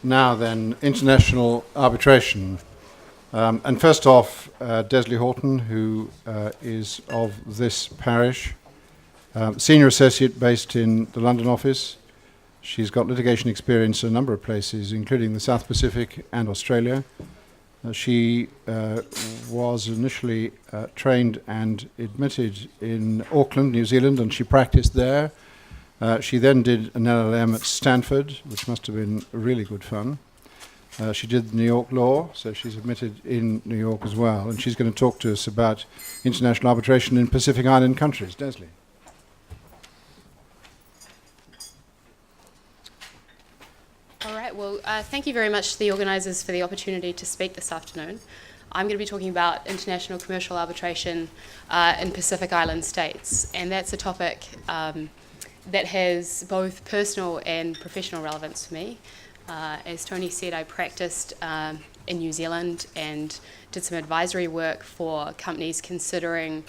Now then, international arbitration. And first off, Desley Horton, who is of this parish, senior associate based in the London office. She's got litigation experience in a number of places, including the South Pacific and Australia. She was initially trained and admitted in Auckland, New Zealand, and she practiced there. She then did an LLM at Stanford, which must have been really good fun. She did New York law, so she's admitted in New York as well, and she's going to talk to us about international arbitration in Pacific Island countries. Desley. All right, well, thank you very much to the organisers for the opportunity to speak this afternoon. I'm going to be talking about international commercial arbitration in Pacific Island states, and that's a topic that has both personal and professional relevance for me. As Tony said, I practiced in New Zealand and did some advisory work for companies considering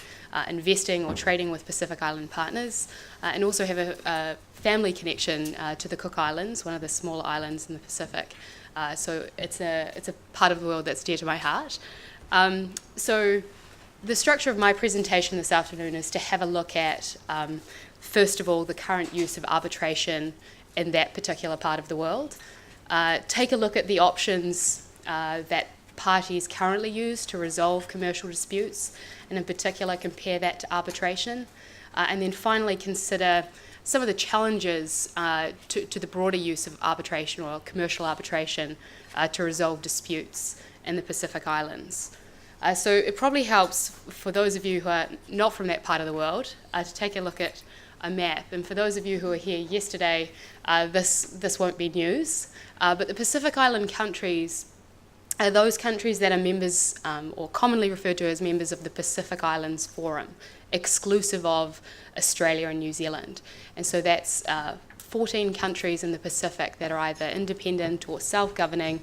investing or trading with Pacific Island partners, and also have a family connection to the Cook Islands, one of the smaller islands in the Pacific. So it's a part of the world that's dear to my heart. So the structure of my presentation this afternoon is to have a look at, first of all, the current use of arbitration in that particular part of the world. Take a look at the options that parties currently use to resolve commercial disputes, and in particular compare that to arbitration, and then finally consider some of the challenges to the broader use of arbitration or commercial arbitration to resolve disputes in the Pacific Islands. So it probably helps for those of you who are not from that part of the world to take a look at a map. And for those of you who were here yesterday, this won't be news. But the Pacific Island countries are those countries that are members, or commonly referred to as members of the Pacific Islands Forum, exclusive of Australia and New Zealand. And so that's 14 countries in the Pacific that are either independent or self-governing.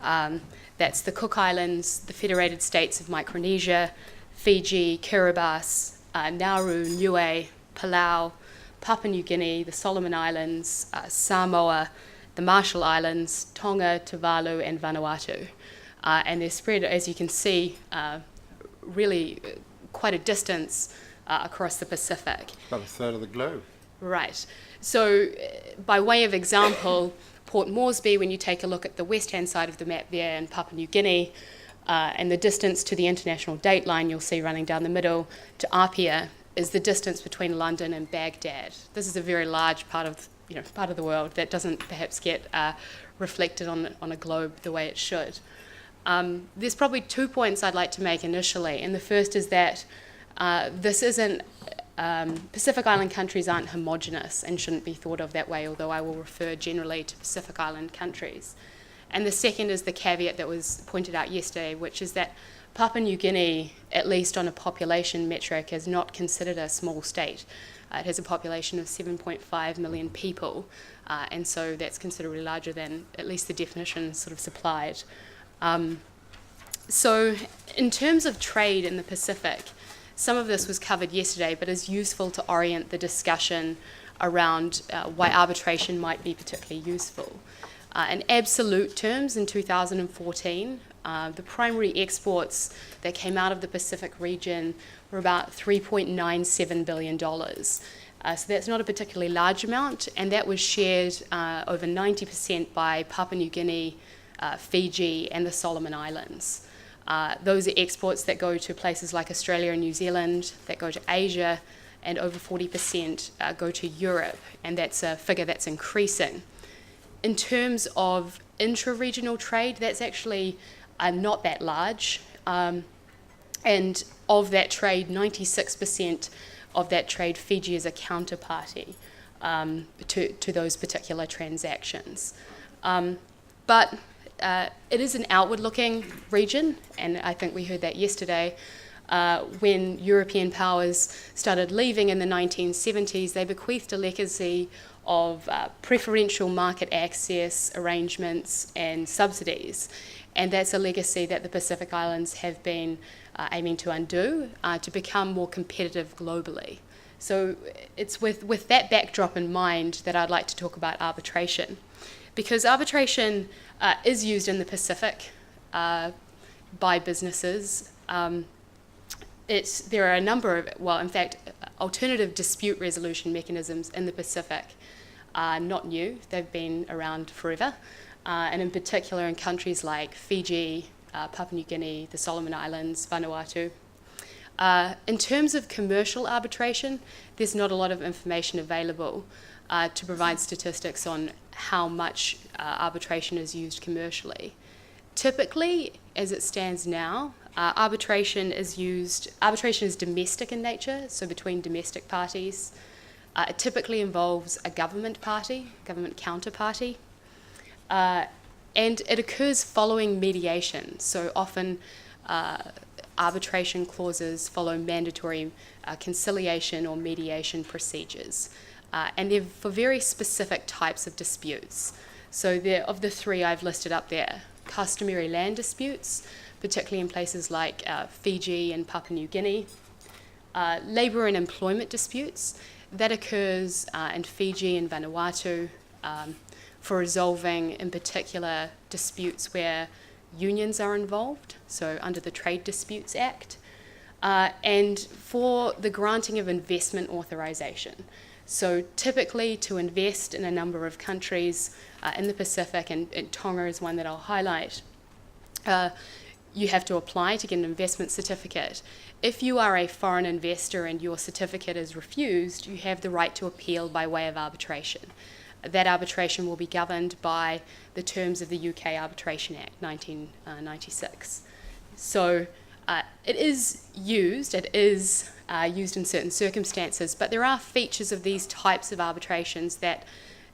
That's the Cook Islands, the Federated States of Micronesia, Fiji, Kiribati, Nauru, Niue, Palau, Papua New Guinea, the Solomon Islands, Samoa, the Marshall Islands, Tonga, Tuvalu, and Vanuatu. And they're spread, as you can see, really quite a distance across the Pacific. About a third of the globe. Right. So by way of example, Port Moresby, when you take a look at the west-hand side of the map there in Papua New Guinea, and the distance to the international date line you'll see running down the middle to Apia is the distance between London and Baghdad. This is a very large part of the world that doesn't perhaps get reflected on a globe the way it should. There's probably 2 points I'd like to make initially, and the first is that this isn't Pacific Island countries aren't homogenous and shouldn't be thought of that way, although I will refer generally to Pacific Island countries. And the second is the caveat that was pointed out yesterday, which is that Papua New Guinea, at least on a population metric, is not considered a small state. It has a population of 7.5 million people, and so that's considerably larger than at least the definition sort of supplied. So in terms of trade in the Pacific, some of this was covered yesterday, but is useful to orient the discussion around why arbitration might be particularly useful. In absolute terms, in 2014, the primary exports that came out of the Pacific region were about $3.97 billion. So that's not a particularly large amount, and that was shared over 90% by Papua New Guinea, Fiji, and the Solomon Islands. Those are exports that go to places like Australia and New Zealand, that go to Asia, and over 40% go to Europe, and that's a figure that's increasing. In terms of intra-regional trade, that's actually not that large, and of that trade, 96% of that trade, Fiji is a counterparty to those particular transactions. But it is an outward-looking region, and I think we heard that yesterday. When European powers started leaving in the 1970s, they bequeathed a legacy of preferential market access arrangements and subsidies. And that's a legacy that the Pacific Islands have been aiming to undo to become more competitive globally. So it's with that backdrop in mind that I'd like to talk about arbitration, because arbitration is used in the Pacific by businesses. There are a number of, well, in fact, alternative dispute resolution mechanisms in the Pacific are not new. They've been around forever, and in particular in countries like Fiji, Papua New Guinea, the Solomon Islands, Vanuatu. In terms of commercial arbitration, there's not a lot of information available to provide statistics on how much arbitration is used commercially. Typically, as it stands now, arbitration is domestic in nature, so between domestic parties. It typically involves a government counterparty, and it occurs following mediation. So often arbitration clauses follow mandatory conciliation or mediation procedures, and they're for very specific types of disputes. So of the three I've listed up there: customary land disputes, particularly in places like Fiji and Papua New Guinea; labour and employment disputes, that occurs in Fiji and Vanuatu for resolving, in particular, disputes where unions are involved, so under the Trade Disputes Act, and for the granting of investment authorization. So typically to invest in a number of countries in the Pacific, and Tonga is one that I'll highlight, you have to apply to get an investment certificate. If you are a foreign investor and your certificate is refused, you have the right to appeal by way of arbitration. That arbitration will be governed by the terms of the UK Arbitration Act 1996. So it is used in certain circumstances, but there are features of these types of arbitrations that,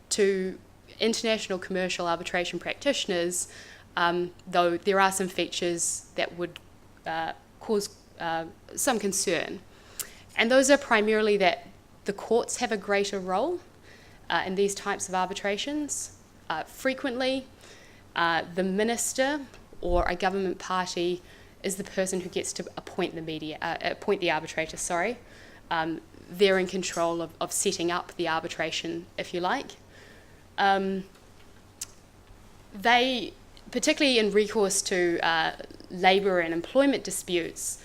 to international commercial arbitration practitioners, though there are some features that would cause some concern. And those are primarily that the courts have a greater role in these types of arbitrations. Frequently, the minister or a government party is the person who gets to appoint the arbitrator. They're in control of setting up the arbitration, if you like. They, particularly in recourse to labour and employment disputes,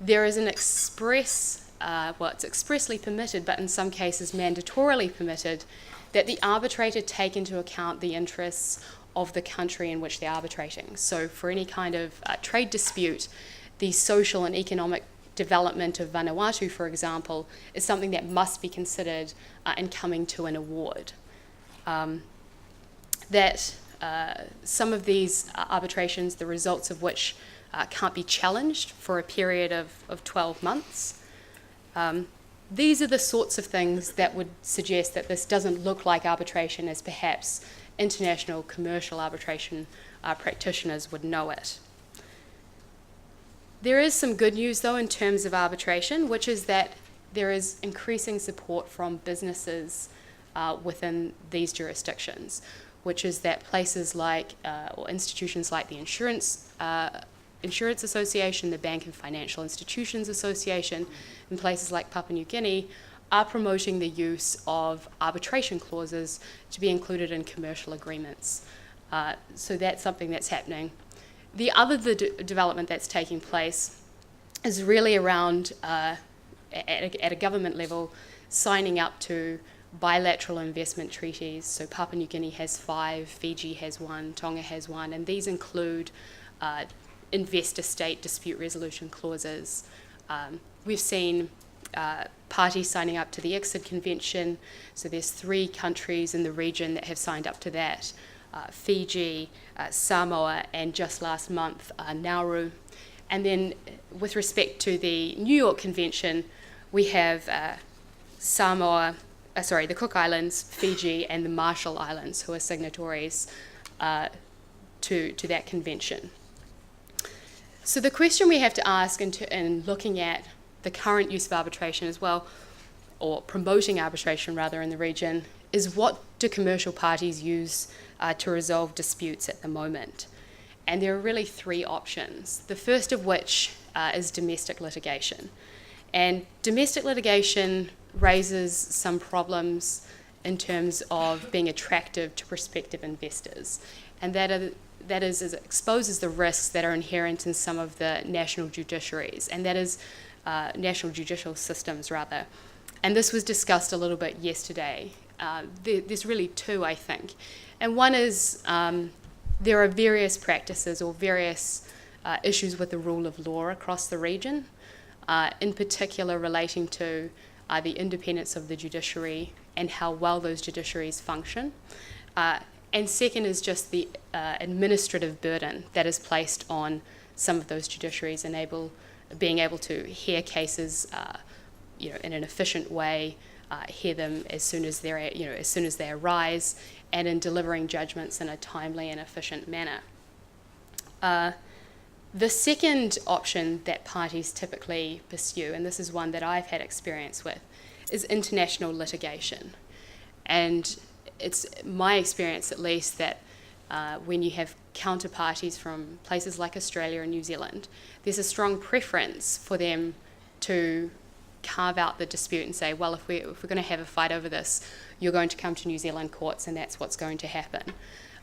there is an it's expressly permitted, but in some cases mandatorily permitted, that the arbitrator take into account the interests of the country in which they're arbitrating. So for any kind of trade dispute, the social and economic development of Vanuatu, for example, is something that must be considered in coming to an award. Some of these arbitrations, the results of which can't be challenged for a period of 12 months. These are the sorts of things that would suggest that this doesn't look like arbitration as perhaps international commercial arbitration practitioners would know it. There is some good news, though, in terms of arbitration, which is that there is increasing support from businesses within these jurisdictions, which is that places like, or institutions like the Insurance Association, the Bank and Financial Institutions Association, and places like Papua New Guinea are promoting the use of arbitration clauses to be included in commercial agreements. So that's something that's happening. The other development that's taking place is really around, at a government level, signing up to bilateral investment treaties. So Papua New Guinea has 5, Fiji has 1, Tonga has 1, and these include investor-state dispute resolution clauses. We've seen parties signing up to the Exit Convention. So there's 3 countries in the region that have signed up to that: Fiji, Samoa, and just last month, Nauru. And then with respect to the New York Convention, we have the Cook Islands, Fiji, and the Marshall Islands, who are signatories to that convention. So the question we have to ask in looking at the current use of arbitration as well, or promoting arbitration rather in the region, is what do commercial parties use to resolve disputes at the moment? And there are really 3 options. The first of which is domestic litigation. And domestic litigation raises some problems in terms of being attractive to prospective investors, and that is it exposes the risks that are inherent in some of the national judiciaries, and that is national judicial systems rather. And this was discussed a little bit yesterday. There's really two, I think, and one is there are various practices or various issues with the rule of law across the region, in particular relating to the independence of the judiciary and how well those judiciaries function. And second is just the administrative burden that is placed on some of those judiciaries, being able to hear cases in an efficient way, hear them as soon as they arise, and in delivering judgments in a timely and efficient manner. The second option that parties typically pursue, and this is one that I've had experience with, is international litigation. And it's my experience, at least, that when you have counterparties from places like Australia and New Zealand, there's a strong preference for them to carve out the dispute and say, well, if we're going to have a fight over this, you're going to come to New Zealand courts, and that's what's going to happen.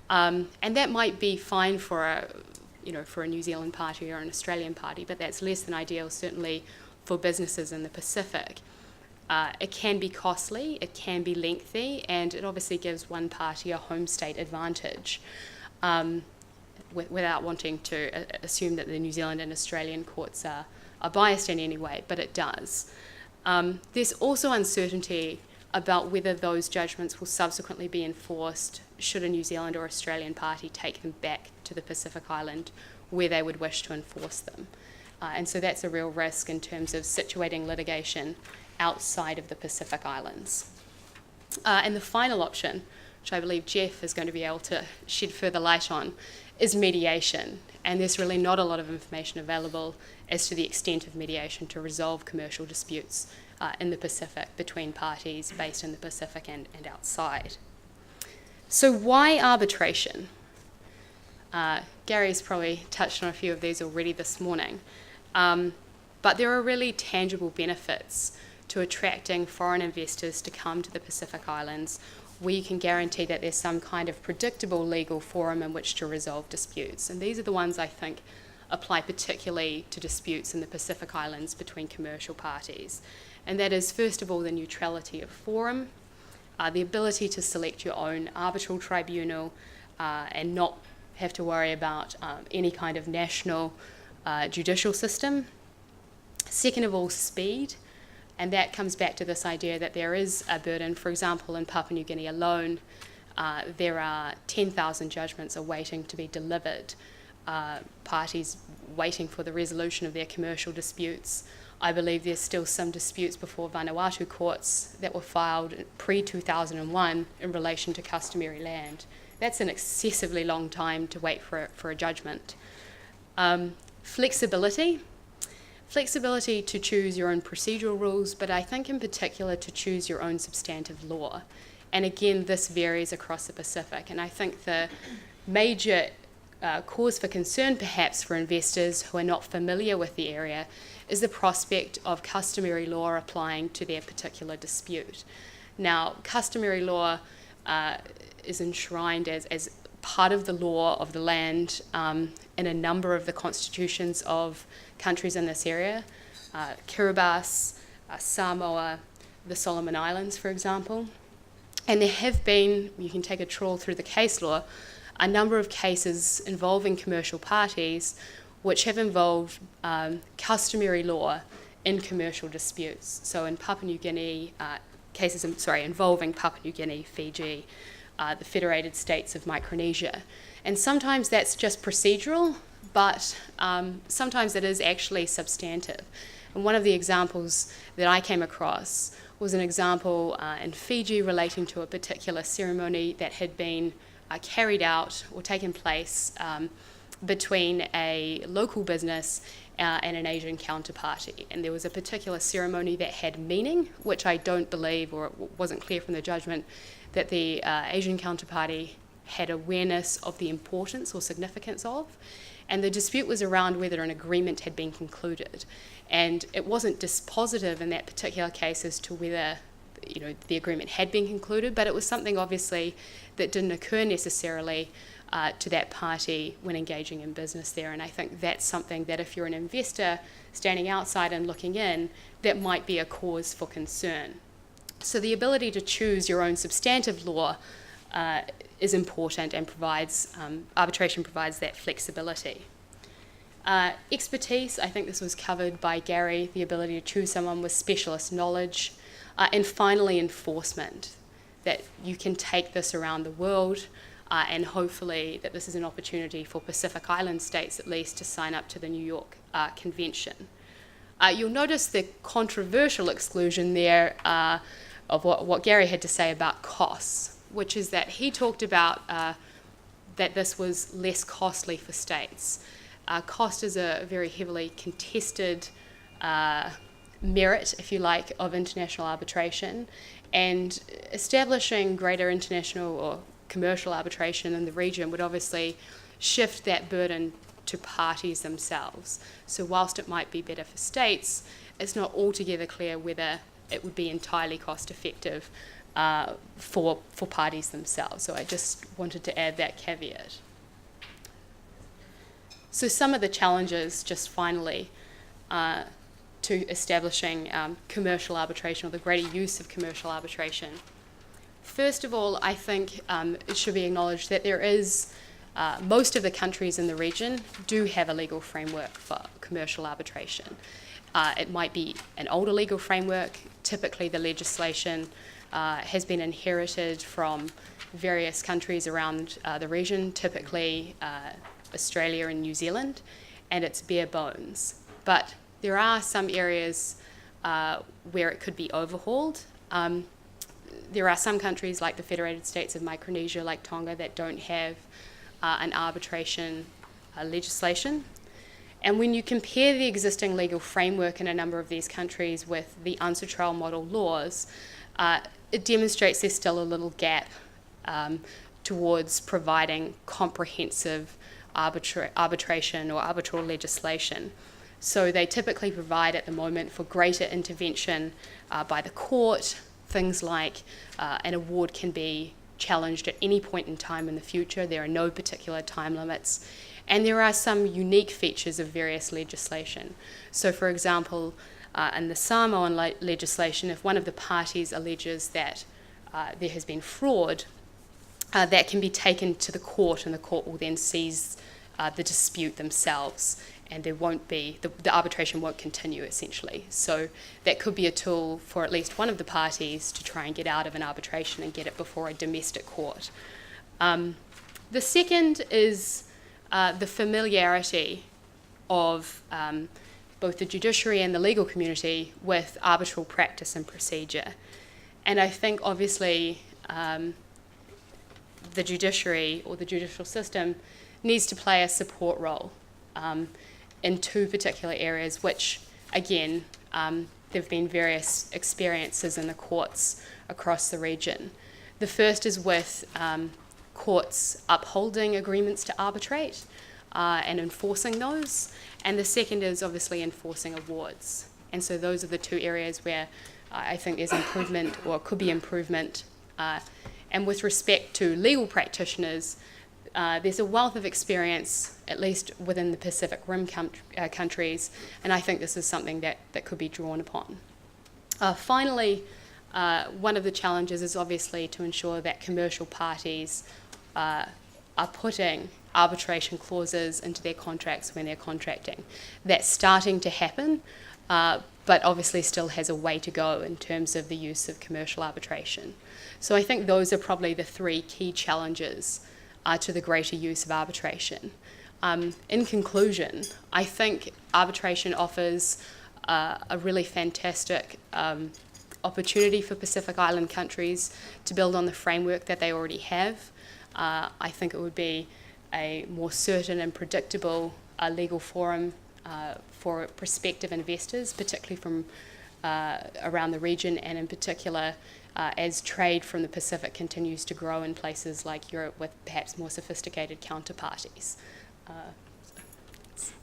And that might be fine for a New Zealand party or an Australian party, but that's less than ideal, certainly for businesses in the Pacific. It can be costly, it can be lengthy, and it obviously gives one party a home state advantage, without wanting to assume that the New Zealand and Australian courts are biased in any way, but it does. There's also uncertainty about whether those judgments will subsequently be enforced should a New Zealand or Australian party take them back to the Pacific Island where they would wish to enforce them. And so that's a real risk in terms of situating litigation outside of the Pacific Islands. And the final option, which I believe Jeff is going to be able to shed further light on, is mediation. And there's really not a lot of information available as to the extent of mediation to resolve commercial disputes in the Pacific between parties based in the Pacific and outside. So why arbitration? Gary's probably touched on a few of these already this morning, but there are really tangible benefits to attracting foreign investors to come to the Pacific Islands, where you can guarantee that there's some kind of predictable legal forum in which to resolve disputes. And these are the ones I think apply particularly to disputes in the Pacific Islands between commercial parties. And that is, first of all, the neutrality of forum, the ability to select your own arbitral tribunal and not have to worry about any kind of national judicial system. Second of all, speed. And that comes back to this idea that there is a burden. For example, in Papua New Guinea alone, there are 10,000 judgments awaiting to be delivered, parties waiting for the resolution of their commercial disputes. I believe there's still some disputes before Vanuatu courts that were filed pre-2001 in relation to customary land. That's an excessively long time to wait for a judgment. Flexibility to choose your own procedural rules, but I think in particular to choose your own substantive law. And again, this varies across the Pacific. And I think the major cause for concern perhaps for investors who are not familiar with the area is the prospect of customary law applying to their particular dispute. Now, customary law is enshrined as part of the law of the land in a number of the constitutions of countries in this area, Kiribati, Samoa, the Solomon Islands, for example. And there have been, you can take a trawl through the case law, a number of cases involving commercial parties which have involved customary law in commercial disputes. So in Papua New Guinea, involving Papua New Guinea, Fiji, the Federated States of Micronesia. And sometimes that's just procedural, but sometimes it is actually substantive. And one of the examples that I came across was an example in Fiji relating to a particular ceremony that had been carried out or taken place between a local business and an Asian counterparty. And there was a particular ceremony that had meaning, which I don't believe, or it wasn't clear from the judgment, that the Asian counterparty had awareness of the importance or significance of. And the dispute was around whether an agreement had been concluded. And it wasn't dispositive in that particular case as to whether the agreement had been concluded, but it was something obviously that didn't occur necessarily to that party when engaging in business there. And I think that's something that if you're an investor standing outside and looking in, that might be a cause for concern. So the ability to choose your own substantive law is important and arbitration provides that flexibility. Expertise, I think this was covered by Gary, the ability to choose someone with specialist knowledge. And finally, enforcement, that you can take this around the world and hopefully that this is an opportunity for Pacific Island states at least to sign up to the New York Convention. You'll notice the controversial exclusion there of what Gary had to say about costs, which is that he talked about that this was less costly for states. Cost is a very heavily contested merit, if you like, of international arbitration, and establishing greater international or commercial arbitration in the region would obviously shift that burden to parties themselves. So whilst it might be better for states, it's not altogether clear whether it would be entirely cost effective for parties themselves. So I just wanted to add that caveat. So some of the challenges, just finally, to establishing commercial arbitration or the greater use of commercial arbitration. First of all, I think it should be acknowledged that there is, most of the countries in the region do have a legal framework for commercial arbitration. It might be an older legal framework. Typically the legislation has been inherited from various countries around the region, typically Australia and New Zealand, and it's bare bones. But there are some areas where it could be overhauled. There are some countries like the Federated States of Micronesia, like Tonga, that don't have an arbitration legislation. And when you compare the existing legal framework in a number of these countries with the UNCITRAL model laws, it demonstrates there's still a little gap towards providing comprehensive arbitration or arbitral legislation. So they typically provide at the moment for greater intervention by the court. Things like an award can be challenged at any point in time in the future. There are no particular time limits. And there are some unique features of various legislation. So for example, in the Samoan legislation, if one of the parties alleges that there has been fraud, that can be taken to the court, and the court will then seize the dispute themselves, and there won't be, the arbitration won't continue essentially. So that could be a tool for at least one of the parties to try and get out of an arbitration and get it before a domestic court. The second is the familiarity of both the judiciary and the legal community with arbitral practice and procedure. And I think obviously the judiciary or the judicial system needs to play a support role in two particular areas, which again, there have been various experiences in the courts across the region. The first is with courts upholding agreements to arbitrate and enforcing those, and the second is obviously enforcing awards. And so those are the two areas where I think there's improvement or could be improvement. And with respect to legal practitioners, there's a wealth of experience, at least within the Pacific Rim countries, and I think this is something that could be drawn upon. Finally, one of the challenges is obviously to ensure that commercial parties are putting arbitration clauses into their contracts when they're contracting. That's starting to happen, but obviously still has a way to go in terms of the use of commercial arbitration. So I think those are probably the three key challenges to the greater use of arbitration. In conclusion, I think arbitration offers a really fantastic opportunity for Pacific Island countries to build on the framework that they already have. I think it would be a more certain and predictable legal forum for prospective investors, particularly from around the region, and in particular as trade from the Pacific continues to grow in places like Europe with perhaps more sophisticated counterparties.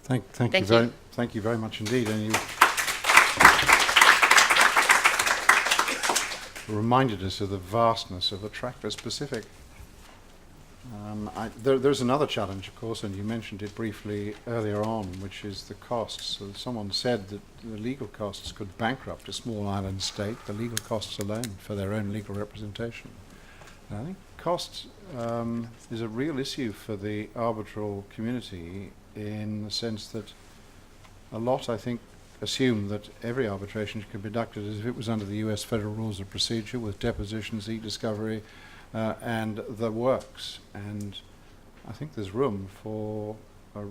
Thank you very much indeed. And you reminded us of the vastness of the Trackless Pacific. There's another challenge, of course, and you mentioned it briefly earlier on, which is the costs. So someone said that the legal costs could bankrupt a small island state, the legal costs alone for their own legal representation. And I think costs is a real issue for the arbitral community in the sense that a lot, I think, assume that every arbitration can be conducted as if it was under the US Federal Rules of Procedure with depositions, e-discovery, and the works. And I think there's room for a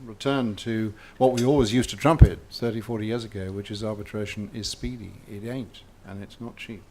return to what we always used to trumpet 30, 40 years ago, which is arbitration is speedy. It ain't, and it's not cheap.